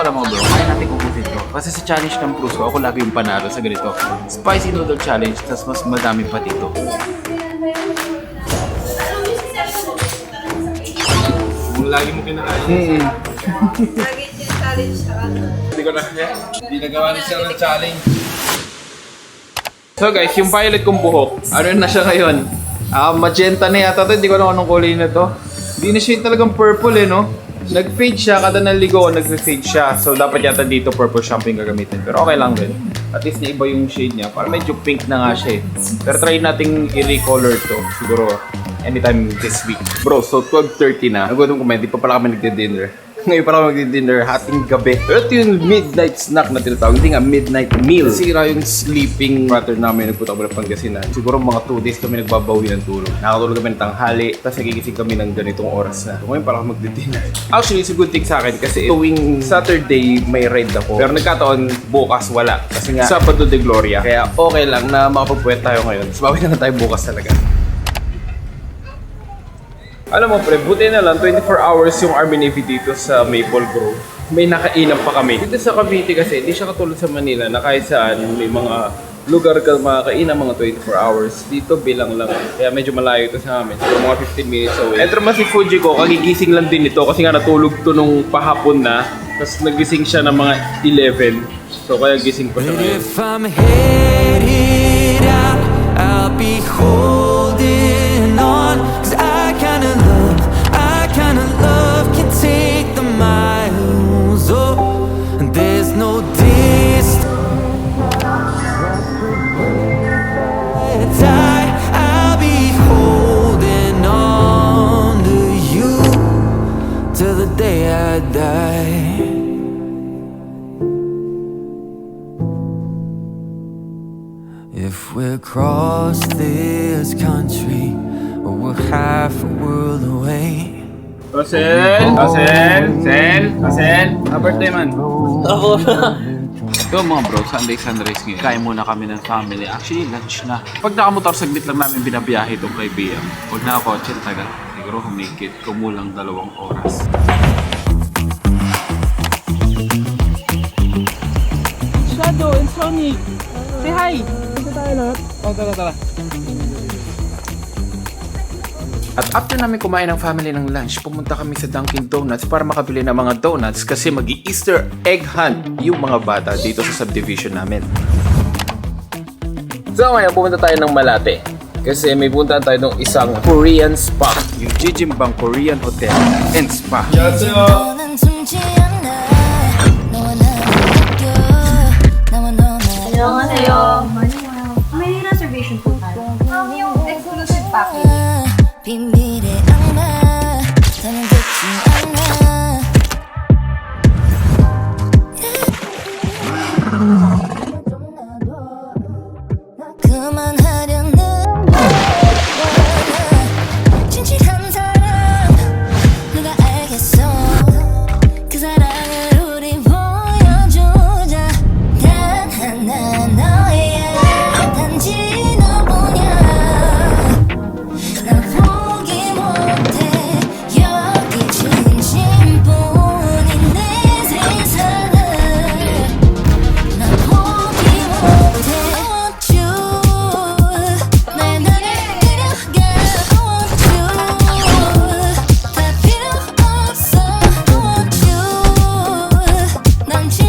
alam mo bro, kaya natin kukusin to. Kasi sa challenge ng Prusko, ako lagi yung panalo sa ganito. Spicy noodle challenge, tas mas madami pa dito. Lagi mo kinakain. Lagi challenge siya. Hindi ko na kaya. Hindi nagawa ni siya ng challenge. So guys, yung violet kong buhok, ano na siya ngayon? Magenta na yata to, hindi ko alam anong kulay na to. Hindi na siya yung talagang purple eh, no? Nag-fade siya, kada naligo, nag-fade siya. So dapat yata dito purple shampoo yung gagamitin. Pero okay lang din. At least na-iba yung shade niya. Parang medyo pink na nga siya eh. Pero try nating i-recolor to. Siguro anytime this week. Bro, so 12:30 na. Nagutom ko, hindi pa pala kami nagdi-dinner. Ngayon pa lang magdi-dinner, hating gabi. Pero ito yung midnight snack na tinatawag. Hindi nga, midnight meal. Sira yung sleeping pattern namin. Nagpunta kami ng Pangasinan. Siguro mga 2 days kami nagbabawi ng tulog. Nakakatulog kami ng tanghali, tapos nagigising kami ng ganitong oras na. So, ngayon pa lang magdi-dinner. Actually, it's a good thing sa akin kasi tuwing Saturday may ride ako. Pero nagkataon, bukas wala. Kasi nga, Sabado de Gloria. Kaya okay lang na makapagpuwet tayo ngayon. Tapos bawi na tayo bukas talaga. Alam mo pre, buti na lang 24 hours yung Army Navy dito sa Maple Grove. May nakainan pa kami. Dito sa Cavite kasi, hindi siya katulad sa Manila na kahit saan may mga lugar ka makakainan mga 24 hours. Dito bilang lang. Kaya medyo malayo ito sa amin. Siguro mga 15 minutes away. Enter man si Fuji ko, kagigising lang din ito kasi nga natulog to nung pahapon na. Tapos nagising siya ng mga 11. So kaya gising pa siya ngayon. If I'm headed out, I'll be holding on. Cause I kinda love can take the miles. Oh, and there's no distance. I'll be holding on to you till the day I die. If we're across this country or we're half a world away. Sen! Birthday man. Ako na. Ito mga bro, Sunday sunrise ngayon. Kain muna kami ng family. Actually, lunch na. Pag nakamotor, saglit lang namin binabiyahe itong kaibigan. Pag nakakotse, tagal. Siguro humigit, kumulang 2 oras. Shadow and Sonic! Say hi! Dito tayo lahat. Oh, tara. At after namin kumain ng family ng lunch, pumunta kami sa Dunkin Donuts para makabili ng mga donuts kasi mag-Easter egg hunt yung mga bata dito sa subdivision namin. So ngayon, pumunta tayo ng Malate kasi may punta tayo ng isang Korean spa, yung Jijimbang Korean Hotel and Spa. Annyeonghaseyo. May reservation po tayo. Yung exclusive package. 비밀의 악마 나는 듣지 않아 그만하려는 진실한 사람 누가 알겠어 그 사랑을 우리 보여주자 단 하나 너의 단지 너뿐이야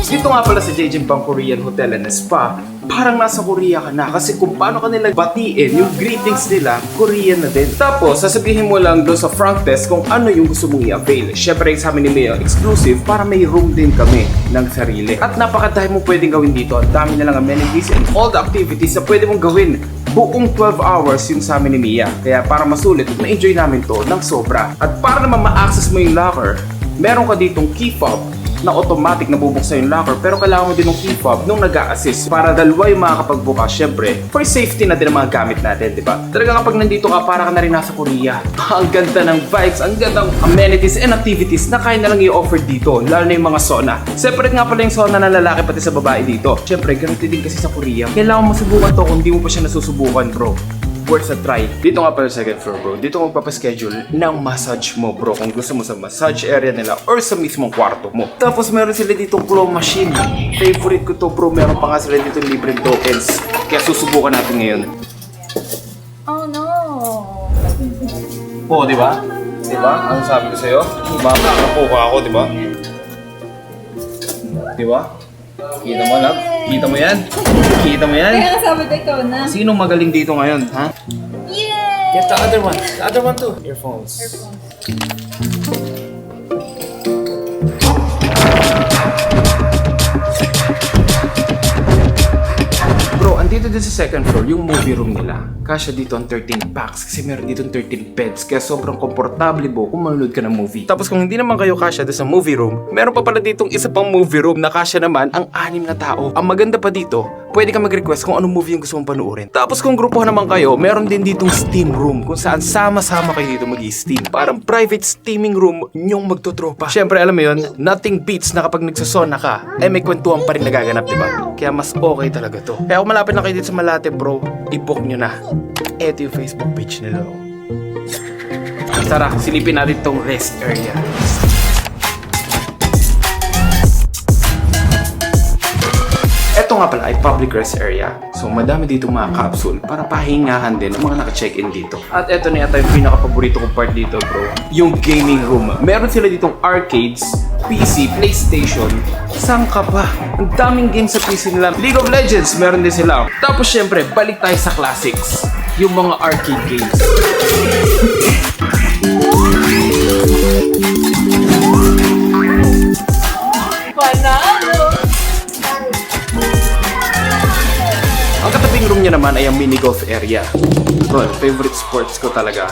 Dito nga pala sa Jijimbang Korean Hotel and Spa, parang nasa Korea ka na kasi kung paano ka nila batiin, yung greetings nila, Korean na din. Tapos, sasabihin mo lang doon sa front desk kung ano yung gusto mong i-avail. Siyempre, sa amin ni Mayo, exclusive para may room din kami ng sarili. At napakadami mo pwedeng gawin dito. Ang dami na lang amenities and all the activities na pwede mong gawin. Buong 12 hours yung sa amin ni Mia. Kaya para masulit, na-enjoy namin to ng sobra. At para naman ma-access mo yung locker, meron ka ditong key fob na automatic na bubuksan yung locker, pero kailangan mo din ng key fob nung nag-a-assist para dalawa yung makakapagbukas. Syempre, for safety na din ang mga gamit natin, di ba? Talaga kapag nandito ka, para ka na rin nasa Korea. Ang ganda ng vibes, ang ganda ng amenities and activities na kaya na lang i-offer dito, lalo na yung mga sauna. Separate nga pala yung sauna ng lalaki pati sa babae dito. Syempre, ganito din kasi sa Korea. Kailangan mo masubukan to kung di mo pa siya nasusubukan, bro. worth a try. Dito nga pala sa second floor bro, dito ko papaschedule ng massage mo bro kung gusto mo sa massage area nila or sa mismong kwarto mo. Tapos meron sila ditong claw machine. Favorite ko to bro, meron pa nga sila dito libreng tokens. Kaya susubukan natin ngayon. Oh no! Oo, di ba? Di ba? Ano sabi ko sa'yo? Makakakuha ako, di ba? Di ba? Kita mo lang? Kita mo yan? Kita mo yan? Kaya sabi ko ikaw na. Sinong magaling dito ngayon, ha? Yay! Get the other one. The other one too. Earphones. Bro, andito din sa second floor yung movie room nila. Kasya dito ang 13 packs kasi meron dito 13 beds kaya sobrang komportable bo kung manonood ka ng movie. Tapos kung hindi naman kayo kasya doon sa movie room, meron pa pala ditong isa pang movie room na kasya naman ang 6 na tao. Ang maganda pa dito, pwede ka mag-request kung anong movie yung gusto mong panoorin. Tapos kung grupuhan naman kayo, meron din ditong steam room kung saan sama-sama kayo dito mag-steam. Parang private steaming room nyong magtotropa. Syempre alam mo yun, nothing beats na kapag nagsasona ka, eh may kwentuhan pa rin nagaganap, diba? Kaya mas okay talaga to. Kaya kung malapit na kayo dito sa Malate bro, i-book nyo na. Eto yung Facebook page nila. Tara, silipin natin tong rest area. Ito nga pala ay public rest area. So madami dito mga capsule para pahingahan din ang mga naka-check-in dito. At ito na yata yung pinaka-paborito kong part dito bro. Yung gaming room. Meron sila ditong arcades, PC, PlayStation. Saan ka pa? Ang daming games sa PC nila. League of Legends, meron din sila. Tapos syempre, balik tayo sa classics. Yung mga arcade games. Ang katabing room niya naman ay ang mini golf area. Bro, favorite sports ko talaga,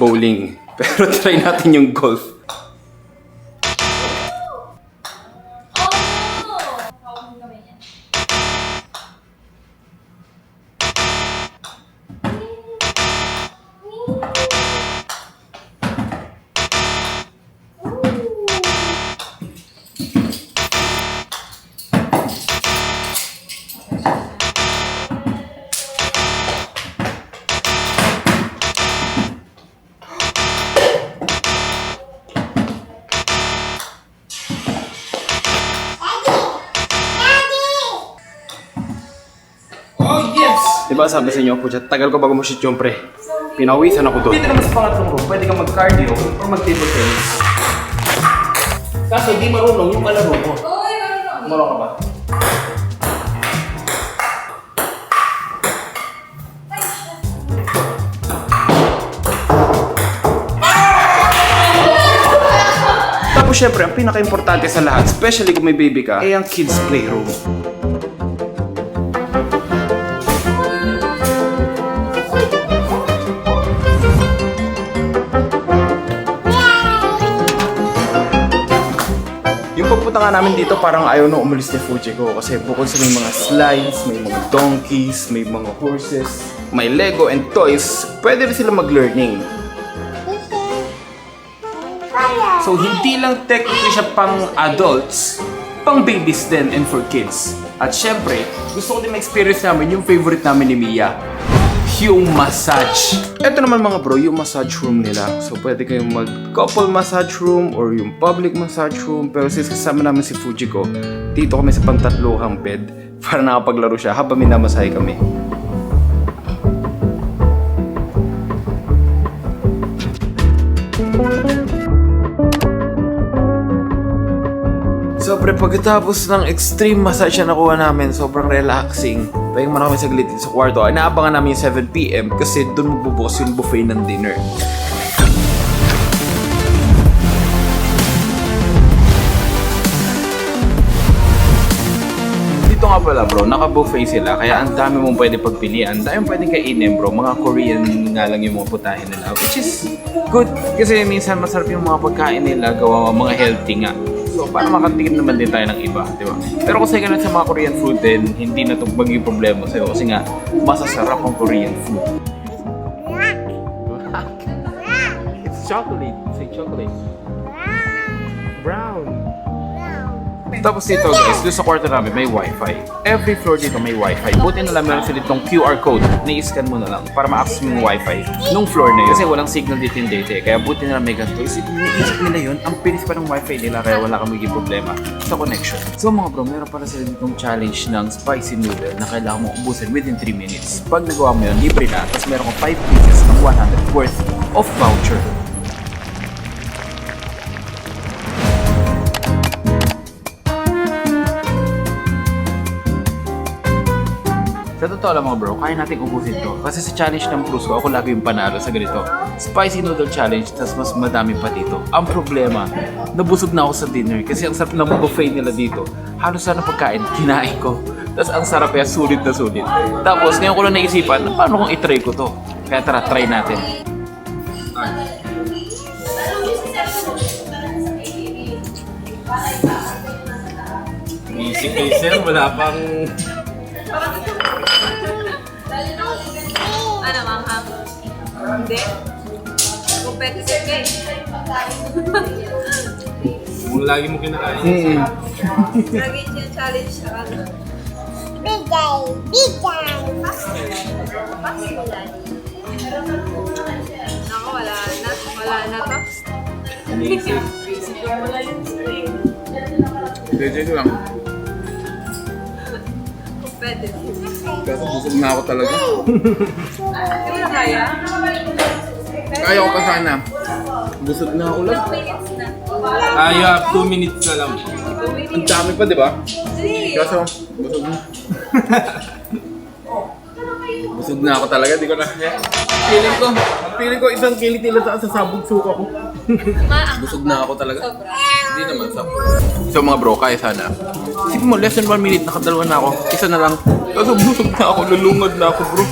bowling. Pero try natin yung golf. Diba sabi sa inyo, pucha, tagal ko bago mo shoot yung pre. Pinawisan ako doon. Dito naman sa pangatlong room, pwede ka mag-cardio or mag-table tennis. Kaso di marunong yung kalaro ko. Uy, ano? Marunong ka ba? Tapos syempre, ang pinaka-importante sa lahat, especially kung may baby ka, ay ang kids playroom. Yung pagpunta nga namin dito, parang ayaw na umalis ni Fujiko kasi bukod sa may mga slides, may mga donkeys, may mga horses, may Lego and toys, pwede rin sila mag-learning. So hindi lang technically siya pang adults, pang babies din and for kids. At syempre, gusto ko din ma-experience namin yung favorite namin ni Mia, yung massage. Ito naman mga bro, yung massage room nila. So pwede kayong mag-couple massage room or yung public massage room. Pero since kasama namin si Fujiko, dito kami sa pangtatluhang bed para nakapaglaro siya habang minamasahe kami. Siyempre, pagkatapos ng extreme massage na nakuha namin, sobrang relaxing. Pahinga muna kami saglit sa kwarto. Inaabangan namin yung 7 PM kasi doon magbubukas yung buffet ng dinner. Dito nga pala bro, naka-buffet sila kaya ang dami mong pwede pagpilian. Dahil pwedeng kainin bro, mga Korean nga lang yung mga putahin nila. Which is good kasi minsan masarap yung mga pagkain nila, gawa mga healthy nga. So, para makatikim naman din tayo ng iba, di ba? Pero kasi ganun sa mga Korean food din, hindi na ito maging problema sa'yo kasi nga, masasarap ang Korean food. Black. It's chocolate. Say chocolate. Brown. Tapos dito guys, doon sa kwarto namin may wifi. Every floor dito may wifi. Buti na lang meron sila itong QR code na i-scan mo na lang para ma-access mo yung wifi nung floor na yun. Kasi walang signal dito yung data kaya buti na lang may ganito. Isip nila yun, ang pinis pa ng wifi nila kaya wala kang magiging problema sa connection. So mga bro, meron pala sila ditong challenge ng spicy noodle na kailangan mo ubusin within 3 minutes. Pag nagawa mo yun, libre na. Tapos meron kang 5 pieces ng 100 worth of voucher. Sa totoo lang mga bro, kaya natin ubusin to. Kasi sa challenge ng Bruce ko, ako lagi yung panalo sa ganito. Spicy noodle challenge, tas mas madami pa dito. Ang problema, nabusog na ako sa dinner kasi ang sarap ng buffet nila dito. Halos sana pagkain, kinain ko. Tas ang sarap kaya sulit na sulit. Tapos ngayon ko lang naisipan, paano kung itry ko to? Kaya tara, try natin. Easy kay sir, wala pang... Ano, manghang? Hindi. Competitive ka eh. Kung lagi mo kinakain. Lagi siya challenge sa ano. Ako, wala na. Wala na to. Easy. Wala yun sa'yo. Dito lang. Competitive. Kaso busog na ako talaga. Hindi mo na kaya? Kaya ko pa sana. Busog na ako lang. 2 minutes na. You have 2 minutes na lang. 2 minutes. Ang dami pa, di ba? Sige. Kaso, busog na. Busog na ako talaga, di ko na. Feeling ko isang kilit nila sa sabog suka ko. Busog na ako talaga. Sobra. Hindi naman sabog. So mga bro, kaya sana. Isipin mo, less than 1 minute, nakadalawa na ako. Isa na lang. Kaso busog na ako, lulungad na ako bro.